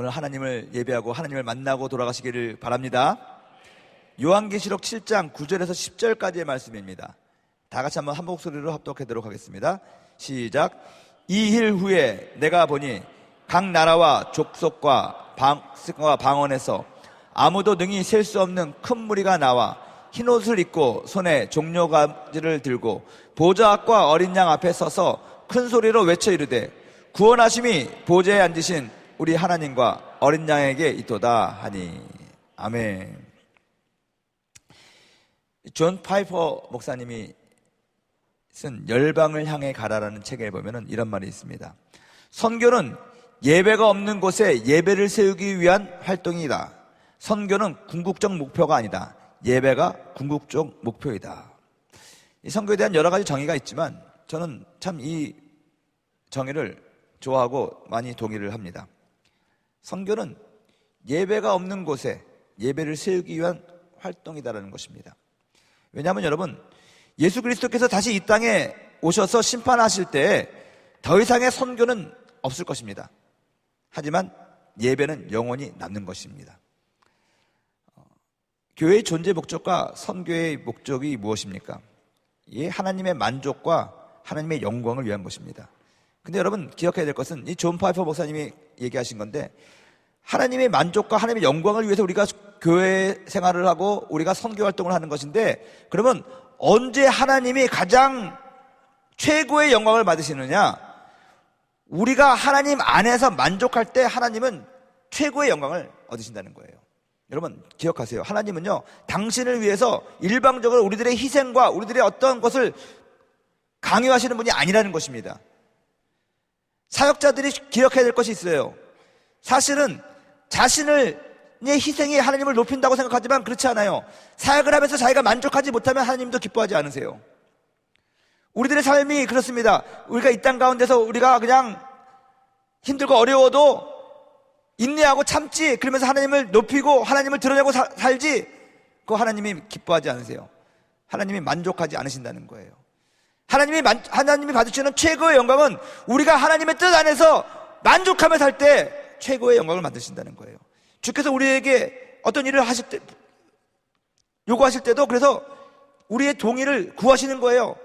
오늘 하나님을 예배하고 하나님을 만나고 돌아가시기를 바랍니다. 요한계시록 7장 9절에서 10절까지의 말씀입니다. 다 같이 한번 한 목소리로 합독하도록 하겠습니다. 시작. 이일 후에 내가 보니 각 나라와 족속과 방언에서 아무도 능히 셀 수 없는 큰 무리가 나와 흰옷을 입고 손에 종려가지를 들고 보좌 앞과 어린 양 앞에 서서 큰 소리로 외쳐 이르되 구원하심이 보좌에 앉으신 우리 하나님과 어린 양에게 있도다 하니. 아멘. 존 파이퍼 목사님이 쓴 열방을 향해 가라라는 책에 보면은 이런 말이 있습니다. 선교는 예배가 없는 곳에 예배를 세우기 위한 활동이다. 선교는 궁극적 목표가 아니다. 예배가 궁극적 목표이다. 이 선교에 대한 여러 가지 정의가 있지만 저는 참 이 정의를 좋아하고 많이 동의를 합니다. 선교는 예배가 없는 곳에 예배를 세우기 위한 활동이다라는 것입니다. 왜냐하면 여러분, 예수 그리스도께서 다시 이 땅에 오셔서 심판하실 때 더 이상의 선교는 없을 것입니다. 하지만 예배는 영원히 남는 것입니다. 교회의 존재 목적과 선교의 목적이 무엇입니까? 이 하나님의 만족과 하나님의 영광을 위한 것입니다. 근데 여러분 기억해야 될 것은 이 존 파이퍼 목사님이 얘기하신 건데, 하나님의 만족과 하나님의 영광을 위해서 우리가 교회 생활을 하고 우리가 선교 활동을 하는 것인데, 그러면 언제 하나님이 가장 최고의 영광을 받으시느냐? 우리가 하나님 안에서 만족할 때 하나님은 최고의 영광을 얻으신다는 거예요. 여러분 기억하세요. 하나님은요, 당신을 위해서 일방적으로 우리들의 희생과 우리들의 어떤 것을 강요하시는 분이 아니라는 것입니다. 사역자들이 기억해야 될 것이 있어요. 사실은 자신의 희생이 하나님을 높인다고 생각하지만 그렇지 않아요. 사역을 하면서 자기가 만족하지 못하면 하나님도 기뻐하지 않으세요. 우리들의 삶이 그렇습니다. 우리가 이 땅 가운데서 우리가 그냥 힘들고 어려워도 인내하고 참지, 그러면서 하나님을 높이고 하나님을 드러내고 살지, 그거 하나님이 기뻐하지 않으세요. 하나님이 만족하지 않으신다는 거예요. 하나님이 받으시는 최고의 영광은 우리가 하나님의 뜻 안에서 만족하며 살 때 최고의 영광을 만드신다는 거예요. 주께서 우리에게 어떤 일을 하실 때, 요구하실 때도 그래서 우리의 동의를 구하시는 거예요.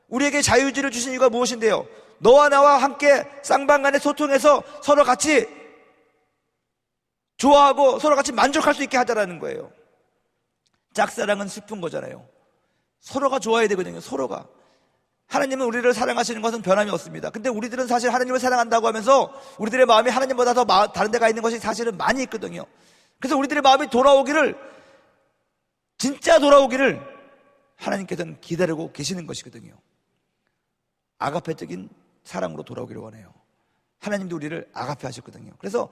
우리에게 자유의지를 주신 이유가 무엇인데요? 너와 나와 함께 쌍방간에 소통해서 서로 같이 좋아하고 서로 같이 만족할 수 있게 하자라는 거예요. 짝사랑은 슬픈 거잖아요. 서로가 좋아야 되거든요. 서로가. 하나님은 우리를 사랑하시는 것은 변함이 없습니다. 근데 우리들은 사실 하나님을 사랑한다고 하면서 우리들의 마음이 하나님보다 더 다른 데가 있는 것이 사실은 많이 있거든요. 그래서 우리들의 마음이 진짜 돌아오기를 하나님께서는 기다리고 계시는 것이거든요. 아가페적인 사랑으로 돌아오기를 원해요. 하나님도 우리를 아가페 하셨거든요. 그래서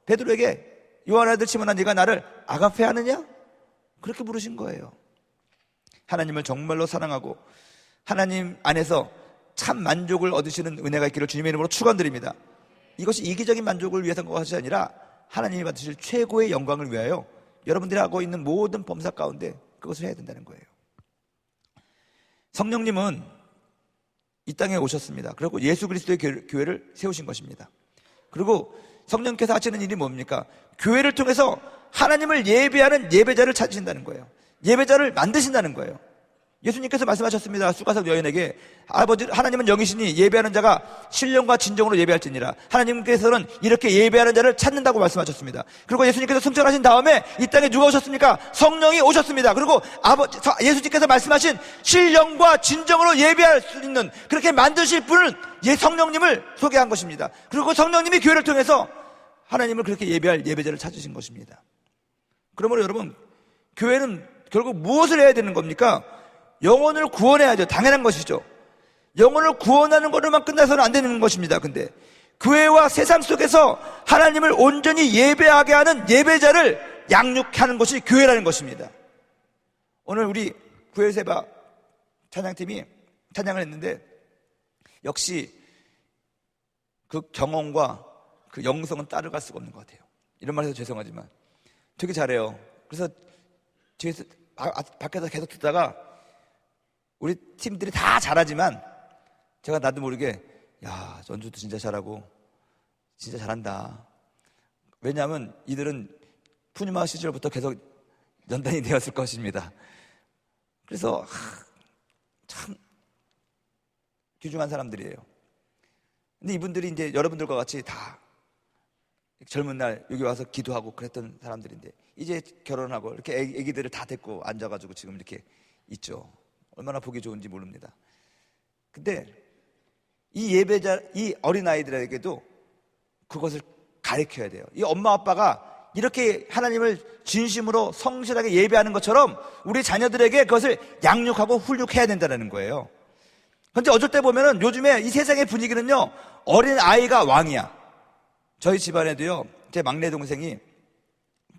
베드로에게 요한 아들 시몬아, 네가 나를 아가페 하느냐? 그렇게 부르신 거예요. 하나님을 정말로 사랑하고 하나님 안에서 참 만족을 얻으시는 은혜가 있기를 주님의 이름으로 축원드립니다. 이것이 이기적인 만족을 위해서인 것이 아니라 하나님이 받으실 최고의 영광을 위하여 여러분들이 하고 있는 모든 범사 가운데 그것을 해야 된다는 거예요. 성령님은 이 땅에 오셨습니다. 그리고 예수 그리스도의 교회를 세우신 것입니다. 그리고 성령께서 하시는 일이 뭡니까? 교회를 통해서 하나님을 예배하는 예배자를 찾으신다는 거예요. 예배자를 만드신다는 거예요. 예수님께서 말씀하셨습니다. 수가석 여인에게 아버지 하나님은 영이시니 예배하는 자가 신령과 진정으로 예배할지니라. 하나님께서는 이렇게 예배하는 자를 찾는다고 말씀하셨습니다. 그리고 예수님께서 승천하신 다음에 이 땅에 누가 오셨습니까? 성령이 오셨습니다. 그리고 예수님께서 말씀하신 신령과 진정으로 예배할 수 있는, 그렇게 만드실 분은 성령님을 소개한 것입니다. 그리고 성령님이 교회를 통해서 하나님을 그렇게 예배할 예배자를 찾으신 것입니다. 그러므로 여러분, 교회는 결국 무엇을 해야 되는 겁니까? 영혼을 구원해야죠. 당연한 것이죠. 영혼을 구원하는 것으로만 끝나서는 안 되는 것입니다. 근데 교회와 세상 속에서 하나님을 온전히 예배하게 하는 예배자를 양육하는 것이 교회라는 것입니다. 오늘 우리 구엘세바 찬양팀이 찬양을 했는데 역시 그 경험과 그 영성은 따라갈 수가 없는 것 같아요. 이런 말해서 죄송하지만 되게 잘해요. 그래서 뒤에서 밖에서 계속 듣다가 우리 팀들이 다 잘하지만 제가 나도 모르게 야, 연주도 진짜 잘하고 진짜 잘한다. 왜냐하면 이들은 푸니마 시절부터 계속 연단이 되었을 것입니다. 그래서 참 귀중한 사람들이에요. 근데 이분들이 이제 여러분들과 같이 다 젊은 날 여기 와서 기도하고 그랬던 사람들인데 이제 결혼하고 이렇게 애기들을 다 데리고 앉아가지고 지금 이렇게 있죠. 얼마나 보기 좋은지 모릅니다. 근데 이 예배자, 이 어린아이들에게도 그것을 가르쳐야 돼요. 이 엄마 아빠가 이렇게 하나님을 진심으로 성실하게 예배하는 것처럼 우리 자녀들에게 그것을 양육하고 훈육해야 된다는 거예요. 근데 어쩔 때 보면은 요즘에 이 세상의 분위기는요, 어린아이가 왕이야. 저희 집안에도요, 제 막내 동생이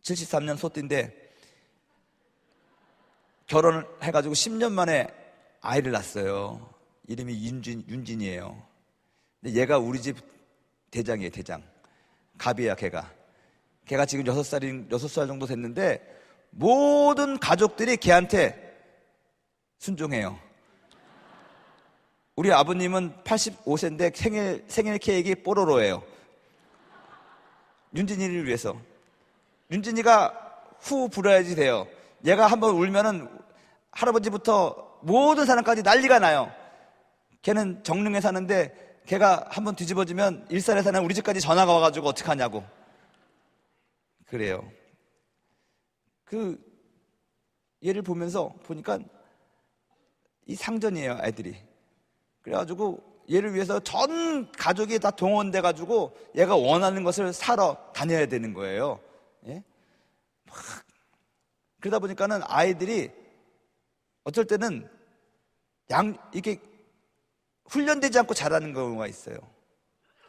73년 소띠인데 결혼을 해가지고 10년 만에 아이를 낳았어요. 이름이 윤진이에요. 근데 얘가 우리 집 대장이에요, 대장. 갑이야, 걔가 지금 6살 정도 됐는데 모든 가족들이 걔한테 순종해요. 우리 아버님은 85세인데 생일 케이크 뽀로로예요. 윤진이를 위해서. 윤진이가 후 불어야지 돼요. 얘가 한번 울면은 할아버지부터 모든 사람까지 난리가 나요. 걔는 정릉에 사는데 걔가 한번 뒤집어지면 일산에 사는 우리 집까지 전화가 와가지고 어떡하냐고. 그래요. 그 얘를 보니까 이 상전이에요, 애들이. 그래가지고 얘를 위해서 전 가족이 다 동원돼가지고 얘가 원하는 것을 사러 다녀야 되는 거예요. 예? 막 그러다 보니까는 아이들이 어쩔 때는 이게 훈련되지 않고 자라는 경우가 있어요.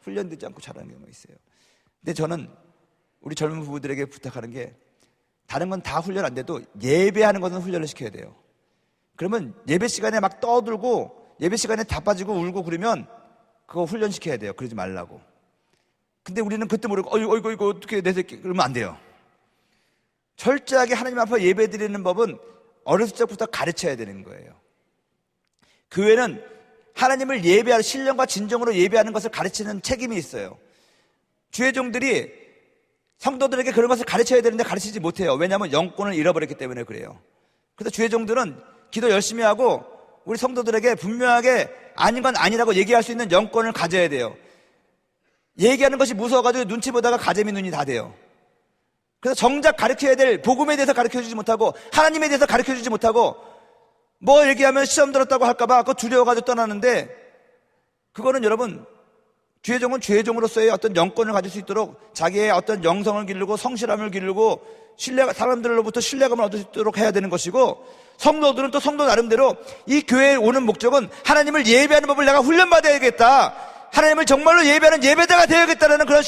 훈련되지 않고 자라는 경우가 있어요. 근데 저는 우리 젊은 부부들에게 부탁하는 게 다른 건 다 훈련 안 돼도 예배하는 것은 훈련을 시켜야 돼요. 그러면 예배 시간에 막 떠들고 예배 시간에 다 빠지고 울고 그러면 그거 훈련시켜야 돼요. 그러지 말라고. 근데 우리는 그때 모르고 어이구 이거 어떻게 내 새끼 그러면 안 돼요. 철저하게 하나님 앞에 예배 드리는 법은 어렸을 적부터 가르쳐야 되는 거예요. 교회는 하나님을 예배할 신령과 진정으로 예배하는 것을 가르치는 책임이 있어요. 주의 종들이 성도들에게 그런 것을 가르쳐야 되는데 가르치지 못해요. 왜냐하면 영권을 잃어버렸기 때문에 그래요. 그래서 주의 종들은 기도 열심히 하고 우리 성도들에게 분명하게 아닌 건 아니라고 얘기할 수 있는 영권을 가져야 돼요. 얘기하는 것이 무서워가지고 눈치 보다가 가재미 눈이 다 돼요. 그래서 정작 가르쳐야 될 복음에 대해서 가르쳐주지 못하고 하나님에 대해서 가르쳐주지 못하고 뭐 얘기하면 시험 들었다고 할까봐 그거 두려워가지고 떠나는데 그거는 여러분 주의 종은 주의 종으로서의 어떤 영권을 가질 수 있도록 자기의 어떤 영성을 기르고 성실함을 기르고 사람들로부터 신뢰감을 얻을 수 있도록 해야 되는 것이고 성도들은 또 성도 나름대로 이 교회에 오는 목적은 하나님을 예배하는 법을 내가 훈련받아야겠다. 하나님을 정말로 예배하는 예배자가 되어야겠다는 그런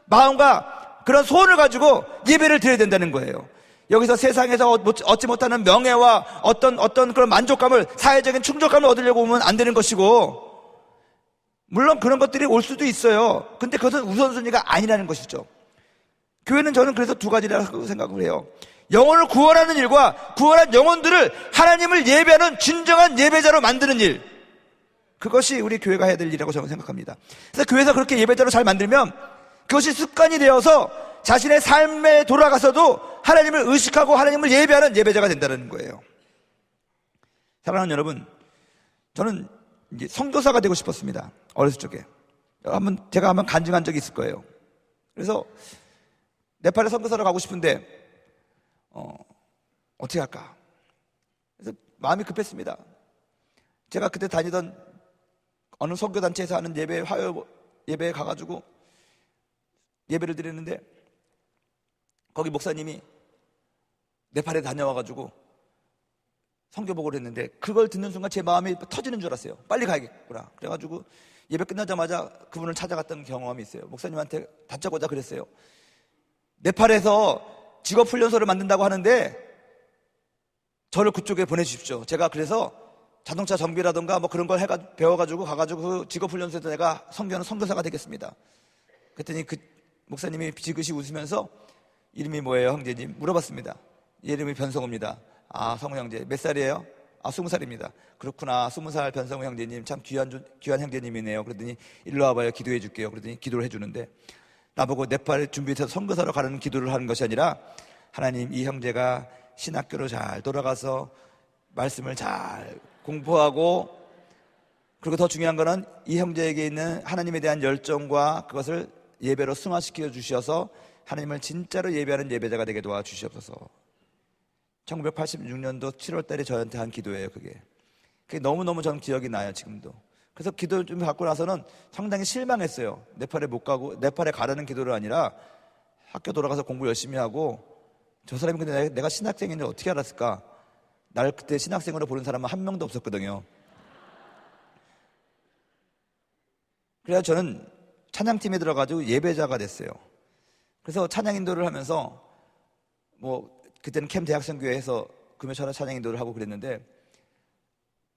마음과 그런 소원을 가지고 예배를 드려야 된다는 거예요. 여기서 세상에서 얻지 못하는 명예와 어떤 그런 만족감을 사회적인 충족감을 얻으려고 오면 안 되는 것이고 물론 그런 것들이 올 수도 있어요. 근데 그것은 우선순위가 아니라는 것이죠. 교회는 저는 그래서 두 가지라고 생각을 해요. 영혼을 구원하는 일과 구원한 영혼들을 하나님을 예배하는 진정한 예배자로 만드는 일, 그것이 우리 교회가 해야 될 일이라고 저는 생각합니다. 그래서 교회에서 그렇게 예배자로 잘 만들면 그것이 습관이 되어서 자신의 삶에 돌아가서도 하나님을 의식하고 하나님을 예배하는 예배자가 된다는 거예요. 사랑하는 여러분, 저는 이제 선교사가 되고 싶었습니다. 어렸을 적에 제가 한번 간증한 적이 있을 거예요. 그래서 네팔에 선교사로 가고 싶은데 어떻게 할까? 그래서 마음이 급했습니다. 제가 그때 다니던 어느 선교단체에서 하는 화요 예배에 가가지고 예배를 드렸는데 거기 목사님이 네팔에 다녀와가지고 선교복을 했는데 그걸 듣는 순간 제 마음이 터지는 줄 알았어요. 빨리 가야겠구나. 그래가지고 예배 끝나자마자 그분을 찾아갔던 경험이 있어요. 목사님한테 다짜고짜 그랬어요. 네팔에서 직업훈련소를 만든다고 하는데 저를 그쪽에 보내주십시오. 제가 그래서 자동차 정비라든가 뭐 그런 걸 배워가지고 가가지고 그 직업훈련소에서 내가 선교하는 선교사가 되겠습니다. 그랬더니 그 목사님이 지그시 웃으면서 이름이 뭐예요, 형제님? 물어봤습니다. 이름이 변성우입니다. 아, 성우 형제. 몇 살이에요? 아, 20살입니다. 그렇구나. 20살 변성우 형제님 참 귀한 형제님이네요. 그러더니 일로 와봐요. 기도해 줄게요. 그러더니 기도를 해주는데 나보고 네팔에 준비해서 선교사로 가는 기도를 하는 것이 아니라, 하나님, 이 형제가 신학교로 잘 돌아가서 말씀을 잘 공부하고, 그리고 더 중요한 거는 이 형제에게 있는 하나님에 대한 열정과 그것을 예배로 승화시켜 주셔서 하나님을 진짜로 예배하는 예배자가 되게 도와주시옵소서. 1986년도 7월 달에 저한테 한 기도예요. 그게 너무너무 저는 기억이 나요, 지금도. 그래서 기도 좀 받고 나서는 상당히 실망했어요. 네팔에 못 가고, 네팔에 가라는 기도를 아니라 학교 돌아가서 공부 열심히 하고, 저 사람이 근데 내가 신학생인지 어떻게 알았을까? 날 그때 신학생으로 보는 사람은 한 명도 없었거든요. 그래서 저는 찬양팀에 들어가지고 예배자가 됐어요. 그래서 찬양 인도를 하면서, 그때는 캠 대학생교회에서 금요철학 찬양 인도를 하고 그랬는데,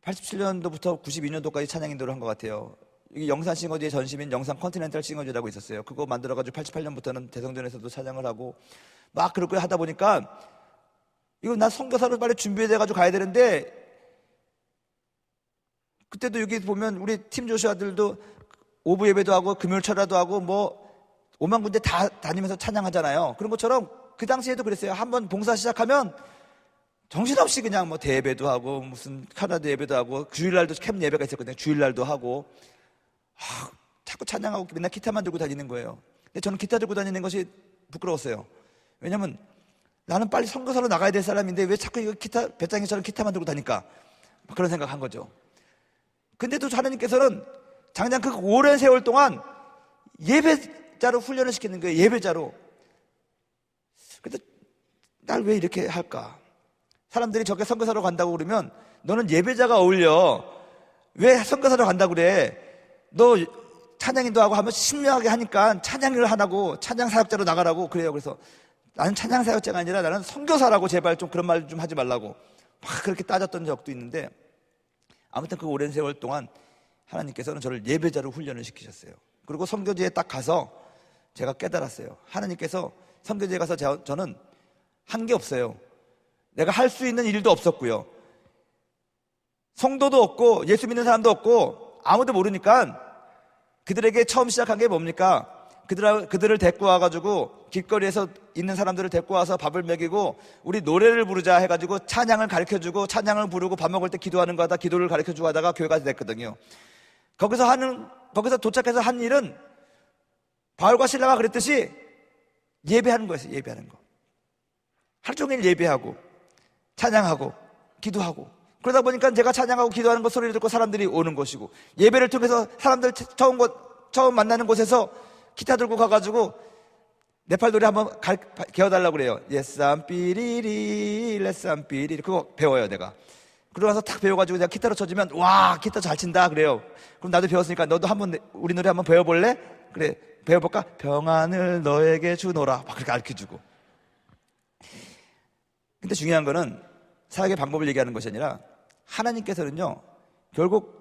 87년도부터 92년도까지 찬양 인도를 한 것 같아요. 이게 영산 싱어즈의 전심인 영산 컨티넨탈 싱어즈라고 있었어요. 그거 만들어가지고 88년부터는 대성전에서도 찬양을 하고 막 그렇게 하다 보니까, 이거 나 선교사로 빨리 준비돼가지고 가야 되는데, 그때도 여기 보면 우리 팀 조슈아들도 오부 예배도 하고 금요일 철야도 하고 5만 군데 다 다니면서 찬양하잖아요. 그런 것처럼 그 당시에도 그랬어요. 한번 봉사 시작하면 정신없이 그냥 대예배도 하고 무슨 카나다 예배도 하고, 주일날도 캠 예배가 있었거든요. 주일날도 하고, 자꾸 찬양하고 맨날 기타만 들고 다니는 거예요. 근데 저는 기타 들고 다니는 것이 부끄러웠어요. 왜냐면 나는 빨리 선교사로 나가야 될 사람인데 왜 자꾸 이거 기타, 배짱이처럼 기타만 들고 다닐까? 그런 생각한 거죠. 근데도 하나님께서는 장장 그 오랜 세월 동안 예배자로 훈련을 시키는 거예요. 예배자로. 근데 날 왜 이렇게 할까? 사람들이 저게 선교사로 간다고 그러면, 너는 예배자가 어울려. 왜 선교사로 간다고 그래? 너 찬양인도 하고 하면 신명하게 하니까 찬양을 하라고, 찬양 사역자로 나가라고 그래요. 그래서 나는 찬양 사역자가 아니라 나는 선교사라고, 제발 좀 그런 말 좀 하지 말라고 막 그렇게 따졌던 적도 있는데, 아무튼 그 오랜 세월 동안 하나님께서는 저를 예배자로 훈련을 시키셨어요. 그리고 선교지에 딱 가서 제가 깨달았어요. 하나님께서 선교지에 가서 저는 한 게 없어요. 내가 할 수 있는 일도 없었고요. 성도도 없고 예수 믿는 사람도 없고 아무도 모르니까 그들에게 처음 시작한 게 뭡니까? 그들을 데리고 와가지고 길거리에서 있는 사람들을 데리고 와서 밥을 먹이고 우리 노래를 부르자 해가지고 찬양을 가르쳐주고, 찬양을 부르고 밥 먹을 때 기도하는 거 하다 기도를 가르쳐주고 하다가 교회가 됐거든요. 거기서 도착해서 한 일은 바울과 실라가 그랬듯이 예배하는 거였어요. 예배하는 거. 하루 종일 예배하고 찬양하고 기도하고, 그러다 보니까 제가 찬양하고 기도하는 거 소리를 듣고 사람들이 오는 것이고, 예배를 통해서 사람들 처음 만나는 곳에서 기타 들고 가가지고 네팔 노래 한번 배워달라고 그래요. 예쌈 삐리리 레쌈 삐리리, 그거 배워요 내가. 그러고 나서 탁 배워가지고 내가 기타로 쳐주면, 와 기타 잘 친다 그래요. 그럼 나도 배웠으니까 너도 한번 우리 노래 한번 배워볼래? 그래, 배워볼까? 평안을 너에게 주노라, 막 그렇게 가르쳐주고. 근데 중요한 거는 사역의 방법을 얘기하는 것이 아니라, 하나님께서는요 결국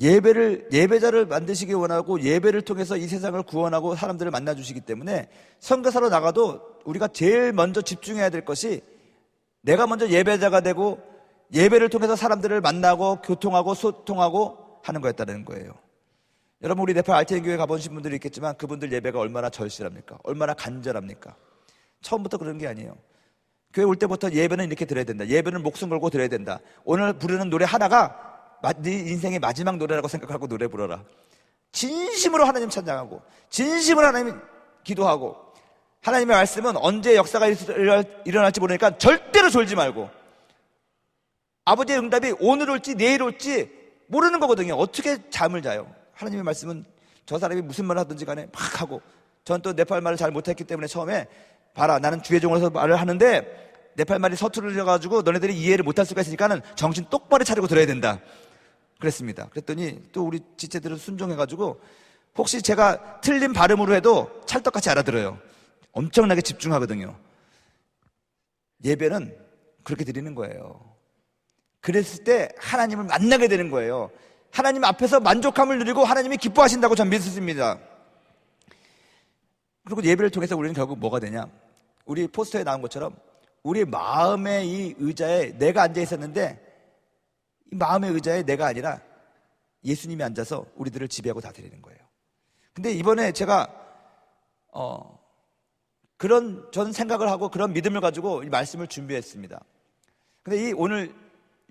예배자를 만드시기 원하고, 예배를 통해서 이 세상을 구원하고 사람들을 만나주시기 때문에, 선교사로 나가도 우리가 제일 먼저 집중해야 될 것이, 내가 먼저 예배자가 되고 예배를 통해서 사람들을 만나고 교통하고 소통하고 하는 거였다는 거예요. 여러분, 우리 네팔 RTN 교회 가보신 분들이 있겠지만 그분들 예배가 얼마나 절실합니까? 얼마나 간절합니까? 처음부터 그런 게 아니에요. 교회 올 때부터 예배는 이렇게 드려야 된다. 예배는 목숨 걸고 드려야 된다. 오늘 부르는 노래 하나가 네 인생의 마지막 노래라고 생각하고 노래 부르라. 진심으로 하나님 찬양하고, 진심으로 하나님 기도하고, 하나님의 말씀은 언제 역사가 일어날지 모르니까 절대로 졸지 말고, 아버지의 응답이 오늘 올지 내일 올지 모르는 거거든요. 어떻게 잠을 자요? 하나님의 말씀은 저 사람이 무슨 말을 하든지 간에 막 하고, 전 또 네팔 말을 잘 못했기 때문에 처음에, 봐라 나는 주의 종으로서 말을 하는데 네팔 말이 서투르져가지고 너네들이 이해를 못할 수가 있으니까는 정신 똑바로 차리고 들어야 된다 그랬습니다. 그랬더니 또 우리 지체들은 순종해가지고, 혹시 제가 틀린 발음으로 해도 찰떡같이 알아들어요. 엄청나게 집중하거든요. 예배는 그렇게 드리는 거예요. 그랬을 때 하나님을 만나게 되는 거예요. 하나님 앞에서 만족함을 누리고 하나님이 기뻐하신다고 전 믿습니다. 그리고 예배를 통해서 우리는 결국 뭐가 되냐? 우리 포스터에 나온 것처럼 우리 마음의 이 의자에 내가 앉아 있었는데, 이 마음의 의자에 내가 아니라 예수님이 앉아서 우리들을 지배하고 다스리는 거예요. 근데 이번에 제가 그런 전 생각을 하고 그런 믿음을 가지고 이 말씀을 준비했습니다. 근데 오늘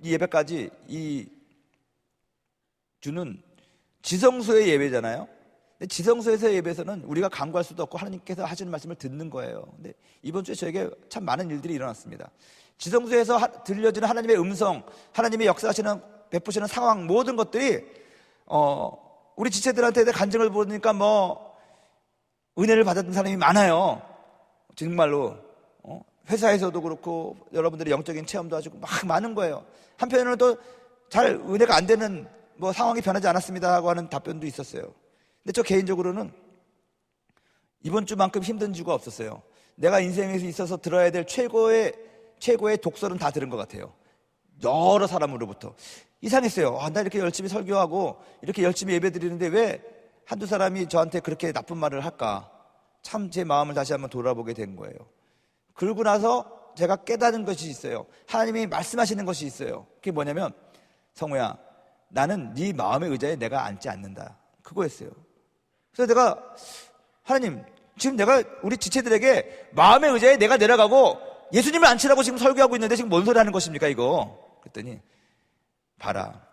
이 예배까지 이 주는 지성소의 예배잖아요. 근데 지성소에서의 예배에서는 우리가 간구할 수도 없고 하나님께서 하시는 말씀을 듣는 거예요. 근데 이번 주에 저에게 참 많은 일들이 일어났습니다. 지성소에서 들려지는 하나님의 음성, 하나님의 역사하시는 베푸시는 상황, 모든 것들이 우리 지체들한테 간증을 보니까 은혜를 받았던 사람이 많아요. 정말로 회사에서도 그렇고 여러분들의 영적인 체험도 하시고 막 많은 거예요. 한편으로는 또 잘 은혜가 안 되는 상황이 변하지 않았습니다 하고 하는 답변도 있었어요. 근데 저 개인적으로는 이번 주만큼 힘든 주가 없었어요. 내가 인생에서 있어서 들어야 될 최고의 독설은 다 들은 것 같아요. 여러 사람으로부터. 이상했어요. 나 이렇게 열심히 설교하고 이렇게 열심히 예배 드리는데 왜 한두 사람이 저한테 그렇게 나쁜 말을 할까? 참 제 마음을 다시 한번 돌아보게 된 거예요. 그러고 나서 제가 깨닫는 것이 있어요. 하나님이 말씀하시는 것이 있어요. 그게 뭐냐면, 성우야, 나는 네 마음의 의자에 내가 앉지 않는다. 그거였어요. 그래서 내가, 하나님, 지금 내가 우리 지체들에게 마음의 의자에 내가 내려가고 예수님을 앉히라고 지금 설교하고 있는데 지금 뭔 소리 하는 것입니까, 이거? 그랬더니, 봐라.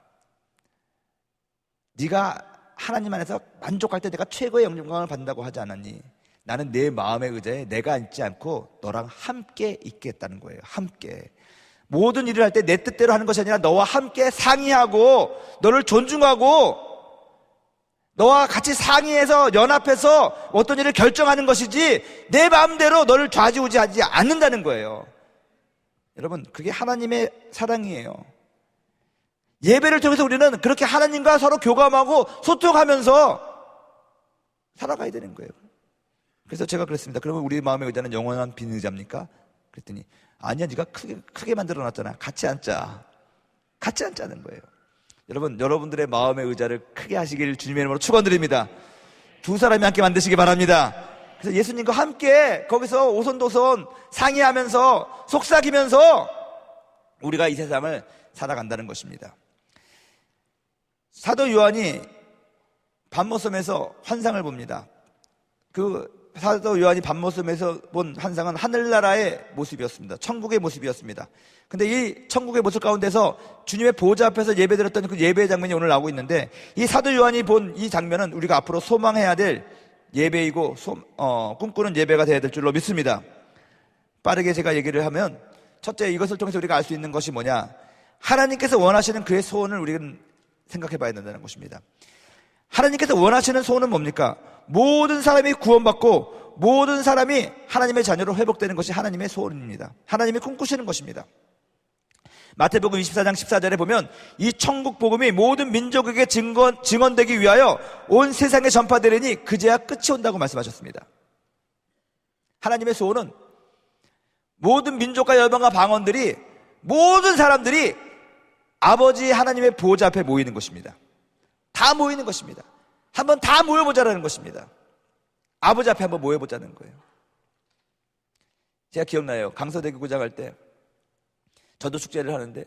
네가 하나님 안에서 만족할 때 내가 최고의 영광을 받는다고 하지 않았니? 나는 내 마음의 의자에 내가 앉지 않고 너랑 함께 있겠다는 거예요. 함께. 모든 일을 할 때 내 뜻대로 하는 것이 아니라 너와 함께 상의하고 너를 존중하고 너와 같이 상의해서 연합해서 어떤 일을 결정하는 것이지 내 마음대로 너를 좌지우지하지 않는다는 거예요. 여러분, 그게 하나님의 사랑이에요. 예배를 통해서 우리는 그렇게 하나님과 서로 교감하고 소통하면서 살아가야 되는 거예요. 그래서 제가 그랬습니다. 그러면 우리 마음의 의자는 영원한 빈 의자입니까? 그랬더니 아니야, 네가 크게 만들어놨잖아. 같이 앉자. 같이 앉자는 거예요. 여러분, 여러분들의 마음의 의자를 크게 하시길 주님의 이름으로 축원드립니다. 두 사람이 함께 만드시기 바랍니다. 그래서 예수님과 함께 거기서 오손도손 상의하면서 속삭이면서 우리가 이 세상을 살아간다는 것입니다. 사도 요한이 밤모섬에서 환상을 봅니다. 사도 요한이 밤모섬에서 본 환상은 하늘나라의 모습이었습니다. 천국의 모습이었습니다. 근데 이 천국의 모습 가운데서 주님의 보좌 앞에서 예배드렸던 그 예배의 장면이 오늘 나오고 있는데, 이 사도 요한이 본 이 장면은 우리가 앞으로 소망해야 될 예배이고 꿈꾸는 예배가 되어야 될 줄로 믿습니다. 빠르게 제가 얘기를 하면, 첫째, 이것을 통해서 우리가 알 수 있는 것이 뭐냐, 하나님께서 원하시는 그의 소원을 우리는 생각해 봐야 된다는 것입니다. 하나님께서 원하시는 소원은 뭡니까? 모든 사람이 구원받고 모든 사람이 하나님의 자녀로 회복되는 것이 하나님의 소원입니다. 하나님이 꿈꾸시는 것입니다. 마태복음 24장 14절에 보면 이 천국 복음이 모든 민족에게 증언되기 위하여 온 세상에 전파되리니 그제야 끝이 온다고 말씀하셨습니다. 하나님의 소원은 모든 민족과 열방과 방언들이, 모든 사람들이 아버지 하나님의 보좌 앞에 모이는 것입니다. 다 모이는 것입니다. 한번 다 모여보자라는 것입니다. 아버지 앞에 한번 모여보자는 거예요. 제가 기억나요. 강서대교 구장할 때 저도 축제를 하는데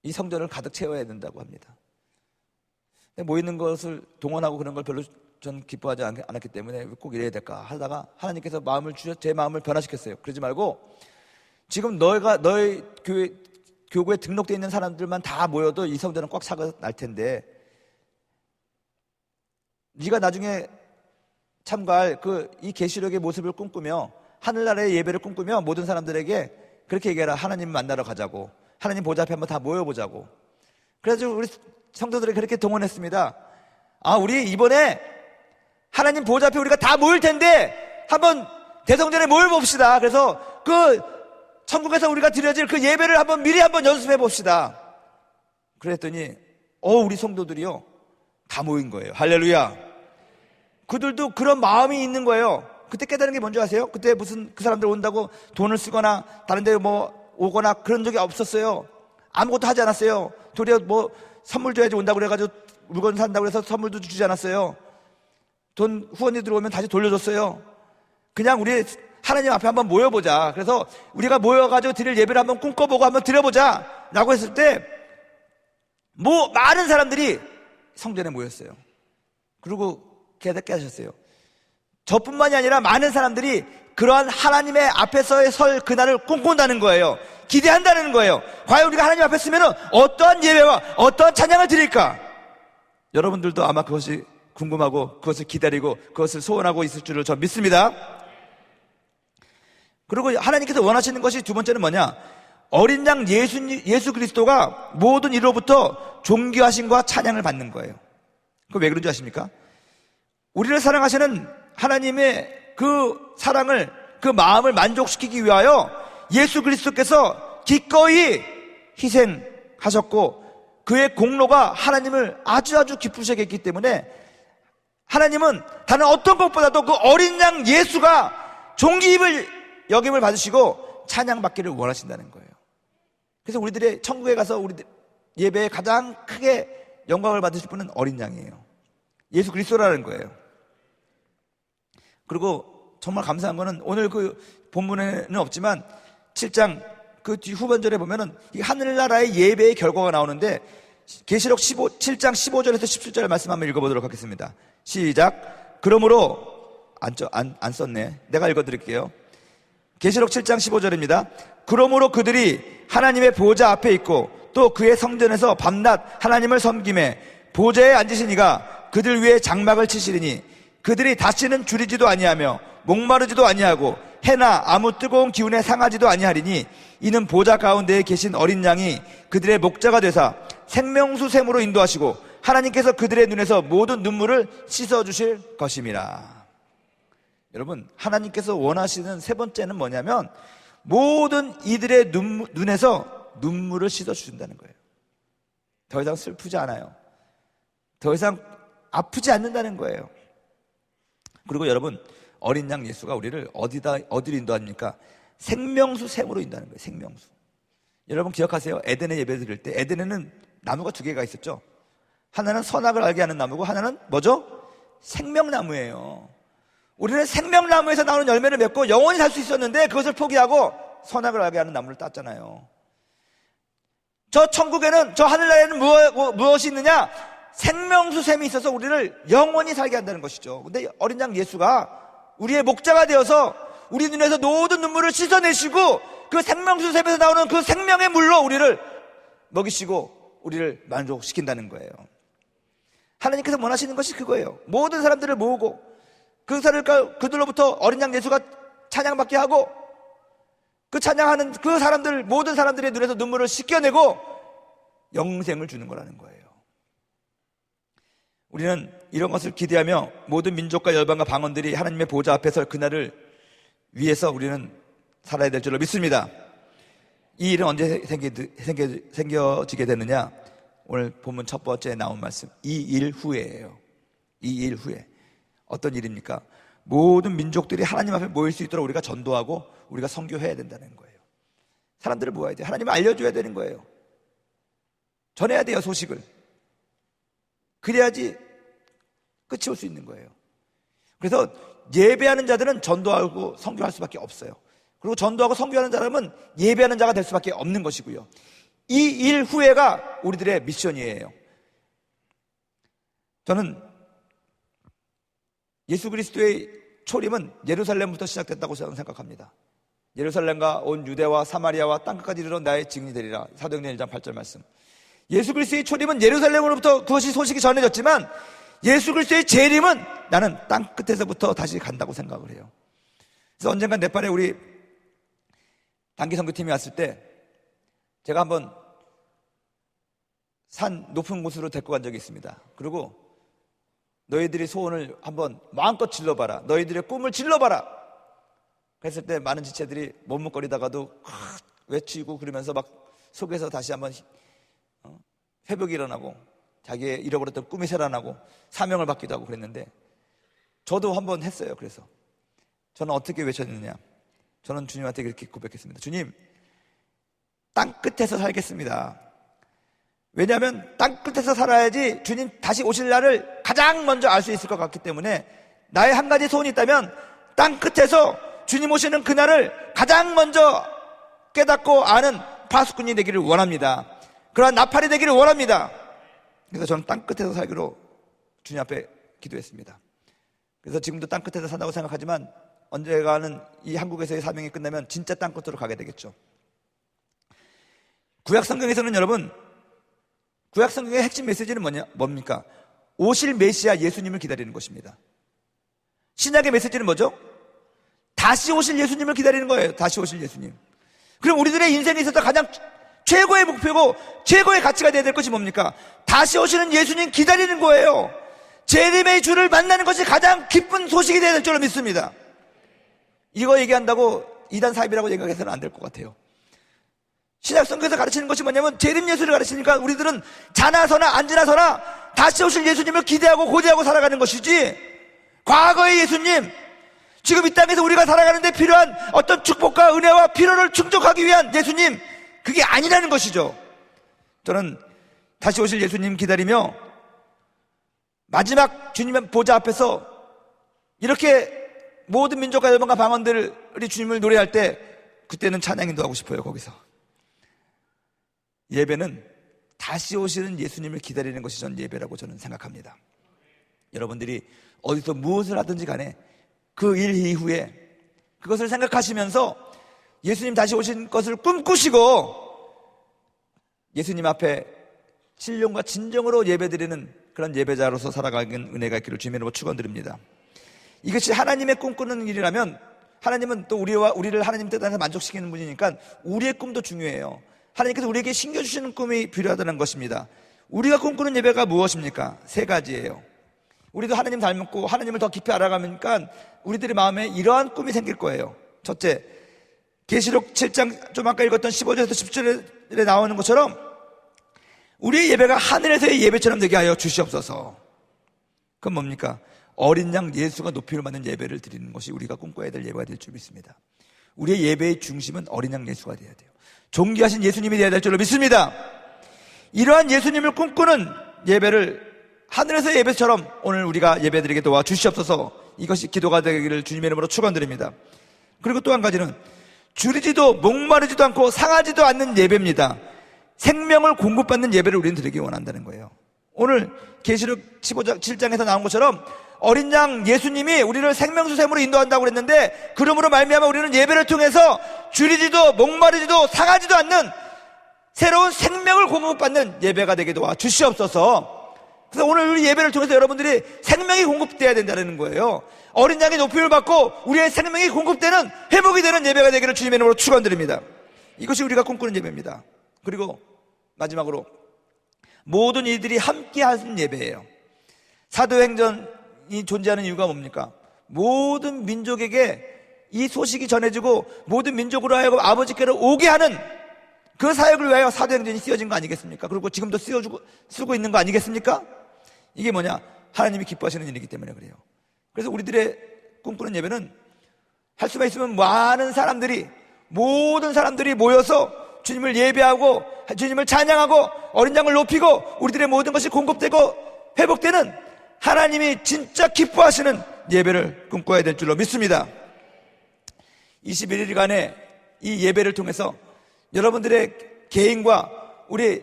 이 성전을 가득 채워야 된다고 합니다. 모이는 것을 동원하고 그런 걸 별로 전 기뻐하지 않았기 때문에 꼭 이래야 될까 하다가 하나님께서 마음을 제 마음을 변화시켰어요. 그러지 말고 지금 너희 교구에 등록되어 있는 사람들만 다 모여도 이 성전은 꽉 차고 날 텐데, 네가 나중에 참가할 이 계시록의 모습을 꿈꾸며 하늘나라의 예배를 꿈꾸며 모든 사람들에게 그렇게 얘기해라. 하나님 만나러 가자고. 하나님 보좌 앞에 한번 다 모여보자고. 그래서 우리 성도들이 그렇게 동원했습니다. 우리 이번에 하나님 보좌 앞에 우리가 다 모일 텐데 한번 대성전에 모여봅시다. 그래서 천국에서 우리가 드려질 그 예배를 미리 한번 연습해 봅시다. 그랬더니 우리 성도들이요 다 모인 거예요. 할렐루야. 그들도 그런 마음이 있는 거예요. 그때 깨달은 게 뭔지 아세요? 그때 무슨 그 사람들 온다고 돈을 쓰거나 다른 데 오거나 그런 적이 없었어요. 아무것도 하지 않았어요. 도리어 선물 줘야지 온다고 그래가지고 물건 산다고 해서 선물도 주지 않았어요. 돈 후원이 들어오면 다시 돌려줬어요. 그냥 우리 하나님 앞에 한번 모여보자. 그래서 우리가 모여가지고 드릴 예배를 한번 꿈꿔보고 한번 드려보자 라고 했을 때 많은 사람들이 성전에 모였어요. 그리고 깨닫게 하셨어요. 저뿐만이 아니라 많은 사람들이 그러한 하나님의 앞에서의 설 그날을 꿈꾼다는 거예요. 기대한다는 거예요. 과연 우리가 하나님 앞에 서면 어떠한 예배와 어떠한 찬양을 드릴까? 여러분들도 아마 그것이 궁금하고 그것을 기다리고 그것을 소원하고 있을 줄을 저 믿습니다. 그리고 하나님께서 원하시는 것이 두 번째는 뭐냐? 어린 양 예수 그리스도가 모든 이로부터 존귀하심과 찬양을 받는 거예요. 그거 왜 그런지 아십니까? 우리를 사랑하시는 하나님의 그 사랑을, 그 마음을 만족시키기 위하여 예수 그리스도께서 기꺼이 희생하셨고 그의 공로가 하나님을 아주 기쁘시게 했기 때문에 하나님은 다른 어떤 것보다도 그 어린 양 예수가 존귀임을 여김을 받으시고 찬양받기를 원하신다는 거예요. 그래서 우리들의 천국에 가서 우리들 예배에 가장 크게 영광을 받으실 분은 어린 양이에요. 예수 그리스도라는 거예요. 그리고 정말 감사한 거는 오늘 그 본문에는 없지만 7장 그 뒤 후반절에 보면은 이 하늘나라의 예배의 결과가 나오는데 계시록 7장 15절에서 17절 말씀 한번 읽어보도록 하겠습니다. 시작. 그러므로 안 썼네. 내가 읽어드릴게요. 계시록 7장 15절입니다. 그러므로 그들이 하나님의 보좌 앞에 있고 또 그의 성전에서 밤낮 하나님을 섬김에 보좌에 앉으신 이가 그들 위에 장막을 치시리니 그들이 다시는 줄이지도 아니하며 목마르지도 아니하고 해나 아무 뜨거운 기운에 상하지도 아니하리니 이는 보좌 가운데에 계신 어린 양이 그들의 목자가 되사 생명수 샘으로 인도하시고 하나님께서 그들의 눈에서 모든 눈물을 씻어주실 것임이라. 여러분, 하나님께서 원하시는 세 번째는 뭐냐면 모든 이들의 눈에서 눈물을 씻어주신다는 거예요. 더 이상 슬프지 않아요. 더 이상 아프지 않는다는 거예요. 그리고 여러분, 어린 양 예수가 우리를 어디로 인도합니까? 생명수 샘으로 인도하는 거예요. 생명수. 여러분 기억하세요? 에덴의 예배 드릴 때 에덴에는 나무가 두 개가 있었죠. 하나는 선악을 알게 하는 나무고 하나는 뭐죠? 생명나무예요. 우리는 생명나무에서 나오는 열매를 맺고 영원히 살 수 있었는데 그것을 포기하고 선악을 알게 하는 나무를 땄잖아요. 저 천국에는, 저 하늘나라에는 무엇이 있느냐? 생명수 샘이 있어서 우리를 영원히 살게 한다는 것이죠. 근데 어린 양 예수가 우리의 목자가 되어서 우리 눈에서 모든 눈물을 씻어내시고 그 생명수 샘에서 나오는 그 생명의 물로 우리를 먹이시고 우리를 만족시킨다는 거예요. 하나님께서 원하시는 것이 그거예요. 모든 사람들을 모으고 그들로부터 어린 양 예수가 찬양받게 하고 그 찬양하는 그 사람들, 모든 사람들의 눈에서 눈물을 씻겨내고 영생을 주는 거라는 거예요. 우리는 이런 것을 기대하며 모든 민족과 열방과 방언들이 하나님의 보좌 앞에 설 그날을 위해서 우리는 살아야 될 줄로 믿습니다. 이 일은 언제 생겨지게 되느냐? 오늘 본문 첫 번째 나온 말씀, 이 일 후에예요. 이 일 후에. 어떤 일입니까? 모든 민족들이 하나님 앞에 모일 수 있도록 우리가 전도하고 우리가 선교해야 된다는 거예요. 사람들을 모아야 돼요. 하나님을 알려줘야 되는 거예요. 전해야 돼요, 소식을. 그래야지 끝이 올 수 있는 거예요. 그래서 예배하는 자들은 전도하고 선교할 수밖에 없어요. 그리고 전도하고 선교하는 사람은 예배하는 자가 될 수밖에 없는 것이고요. 이 일 후에가 우리들의 미션이에요. 저는 예수 그리스도의 초림은 예루살렘부터 시작됐다고 저는 생각합니다. 예루살렘과 온 유대와 사마리아와 땅끝까지 이르러 나의 증인이 되리라. 사도행전 1장 8절 말씀. 예수 그리스도의 초림은 예루살렘으로부터 그것이 소식이 전해졌지만 예수 그리스도의 재림은 나는 땅끝에서부터 다시 간다고 생각을 해요. 그래서 언젠가 네팔에 우리 단기 선교팀이 왔을 때 제가 한번 산 높은 곳으로 데리고 간 적이 있습니다. 그리고 너희들이 소원을 한번 마음껏 질러봐라. 너희들의 꿈을 질러봐라. 그랬을 때 많은 지체들이 머뭇거리다가도 외치고 그러면서 막 속에서 다시 한번 회복이 일어나고 자기의 잃어버렸던 꿈이 살아나고 사명을 받기도 하고 그랬는데 저도 한번 했어요. 그래서 저는 어떻게 외쳤느냐? 저는 주님한테 그렇게 고백했습니다. 주님, 땅끝에서 살겠습니다. 왜냐하면 땅끝에서 살아야지 주님 다시 오실 날을 가장 먼저 알 수 있을 것 같기 때문에 나의 한 가지 소원이 있다면 땅끝에서 주님 오시는 그날을 가장 먼저 깨닫고 아는 파수꾼이 되기를 원합니다. 그러한 나팔이 되기를 원합니다. 그래서 저는 땅끝에서 살기로 주님 앞에 기도했습니다. 그래서 지금도 땅끝에서 산다고 생각하지만 언젠가는 이 한국에서의 사명이 끝나면 진짜 땅끝으로 가게 되겠죠. 구약 성경에서는 여러분, 구약 성경의 핵심 메시지는 뭡니까? 오실 메시아 예수님을 기다리는 것입니다. 신약의 메시지는 뭐죠? 다시 오실 예수님을 기다리는 거예요. 다시 오실 예수님. 그럼 우리들의 인생에 있어서 가장 최고의 목표고 최고의 가치가 되어야 될 것이 뭡니까? 다시 오시는 예수님 기다리는 거예요. 재림의 주를 만나는 것이 가장 기쁜 소식이 되어야 될 줄로 믿습니다. 이거 얘기한다고 이단 사입이라고 생각해서는 안 될 것 같아요. 신약 성경에서 가르치는 것이 뭐냐면 재림 예수를 가르치니까 우리들은 자나서나 안 지나서나 다시 오실 예수님을 기대하고 고대하고 살아가는 것이지, 과거의 예수님, 지금 이 땅에서 우리가 살아가는데 필요한 어떤 축복과 은혜와 필요를 충족하기 위한 예수님, 그게 아니라는 것이죠. 저는 다시 오실 예수님 기다리며 마지막 주님의 보좌 앞에서 이렇게 모든 민족과 열방과 방언들이 주님을 노래할 때 그때는 찬양 인도하고 싶어요. 거기서 예배는 다시 오시는 예수님을 기다리는 것이 전 예배라고 저는 생각합니다. 여러분들이 어디서 무엇을 하든지 간에 그 일 이후에 그것을 생각하시면서 예수님 다시 오신 것을 꿈꾸시고 예수님 앞에 신령과 진정으로 예배드리는 그런 예배자로서 살아가는 은혜가 있기를 주님의 이름으로 축원드립니다. 이것이 하나님의 꿈꾸는 일이라면 하나님은 또 우리를 하나님 뜻 안에서 만족시키는 분이니까 우리의 꿈도 중요해요. 하나님께서 우리에게 신겨주시는 꿈이 필요하다는 것입니다. 우리가 꿈꾸는 예배가 무엇입니까? 세 가지예요. 우리도 하나님 닮고 하나님을 더 깊이 알아가니까 우리들의 마음에 이러한 꿈이 생길 거예요. 첫째, 계시록 7장 좀 아까 읽었던 15절에서 17절에 나오는 것처럼 우리의 예배가 하늘에서의 예배처럼 되게 하여 주시옵소서. 그건 뭡니까? 어린 양 예수가 높이를 받는 예배를 드리는 것이 우리가 꿈꿔야 될 예배가 될 줄 믿습니다. 우리의 예배의 중심은 어린 양 예수가 되어야 돼요. 존귀하신 예수님이 되어야 될 줄로 믿습니다. 이러한 예수님을 꿈꾸는 예배를 하늘에서의 예배처럼 오늘 우리가 예배드리게 도와 주시옵소서. 이것이 기도가 되기를 주님의 이름으로 축원드립니다. 그리고 또 한 가지는 줄이지도 목마르지도 않고 상하지도 않는 예배입니다. 생명을 공급받는 예배를 우리는 드리기 원한다는 거예요. 오늘 계시록 15장 7장에서 나온 것처럼 어린 양 예수님이 우리를 생명수샘으로 인도한다고 그랬는데, 그러므로 말미암아 우리는 예배를 통해서 줄이지도 목마르지도 상하지도 않는 새로운 생명을 공급받는 예배가 되게 도와 주시옵소서. 그래서 오늘 우리 예배를 통해서 여러분들이 생명이 공급돼야 된다는 거예요. 어린 양의 높임을 받고 우리의 생명이 공급되는, 회복이 되는 예배가 되기를 주님의 이름으로 축원드립니다. 이것이 우리가 꿈꾸는 예배입니다. 그리고 마지막으로 모든 이들이 함께 하는 예배예요. 사도행전이 존재하는 이유가 뭡니까? 모든 민족에게 이 소식이 전해지고 모든 민족으로 하여금 아버지께로 오게 하는 그 사역을 위하여 사도행전이 쓰여진 거 아니겠습니까? 그리고 지금도 쓰고 있는 거 아니겠습니까? 이게 뭐냐? 하나님이 기뻐하시는 일이기 때문에 그래요. 그래서 우리들의 꿈꾸는 예배는 할 수만 있으면 많은 사람들이, 모든 사람들이 모여서 주님을 예배하고 주님을 찬양하고 어린 양을 높이고 우리들의 모든 것이 공급되고 회복되는 하나님이 진짜 기뻐하시는 예배를 꿈꿔야 될 줄로 믿습니다. 21일간의 이 예배를 통해서 여러분들의 개인과 우리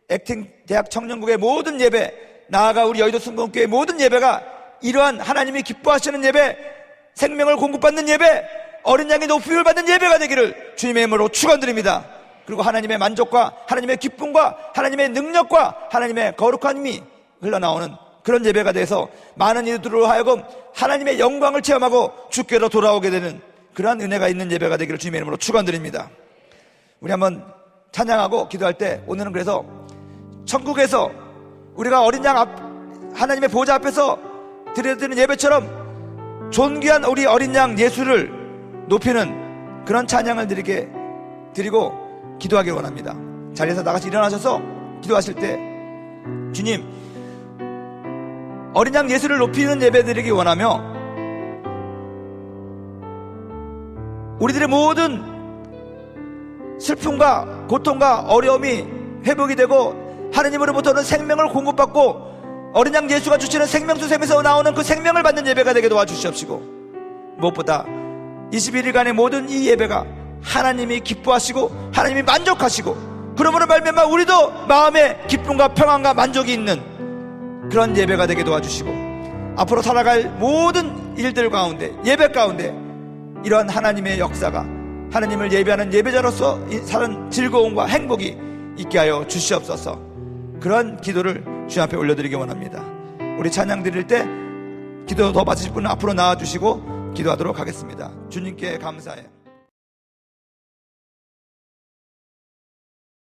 액팅 대학 청년국의 모든 예배, 나아가 우리 여의도 순복음교회의 모든 예배가 이러한 하나님이 기뻐하시는 예배, 생명을 공급받는 예배, 어린 양의 높임을 받는 예배가 되기를 주님의 이름으로 축원드립니다. 그리고 하나님의 만족과 하나님의 기쁨과 하나님의 능력과 하나님의 거룩함이 흘러나오는 그런 예배가 돼서 많은 이들로 하여금 하나님의 영광을 체험하고 주께로 돌아오게 되는 그러한 은혜가 있는 예배가 되기를 주님의 이름으로 축원드립니다. 우리 한번 찬양하고 기도할 때, 오늘은 그래서 천국에서 우리가 어린 양 앞, 하나님의 보좌 앞에서 드려야 되는 예배처럼 존귀한 우리 어린 양 예수를 높이는 그런 찬양을 드리고 기도하길 원합니다. 자리에서 나같이 일어나셔서 기도하실 때, 주님, 어린 양 예수를 높이는 예배 드리기 원하며 우리들의 모든 슬픔과 고통과 어려움이 회복이 되고 하나님으로부터는 생명을 공급받고 어린 양 예수가 주시는 생명수샘에서 나오는 그 생명을 받는 예배가 되게 도와주시옵시고, 무엇보다 21일간의 모든 이 예배가 하나님이 기뻐하시고 하나님이 만족하시고, 그러므로 말미암아 우리도 마음에 기쁨과 평안과 만족이 있는 그런 예배가 되게 도와주시고, 앞으로 살아갈 모든 일들 가운데, 예배 가운데 이러한 하나님의 역사가, 하나님을 예배하는 예배자로서 사는 즐거움과 행복이 있게 하여 주시옵소서. 그런 기도를 주님 앞에 올려드리기 원합니다. 우리 찬양 드릴 때 기도 더 받으실 분은 앞으로 나와주시고 기도하도록 하겠습니다. 주님께 감사해요.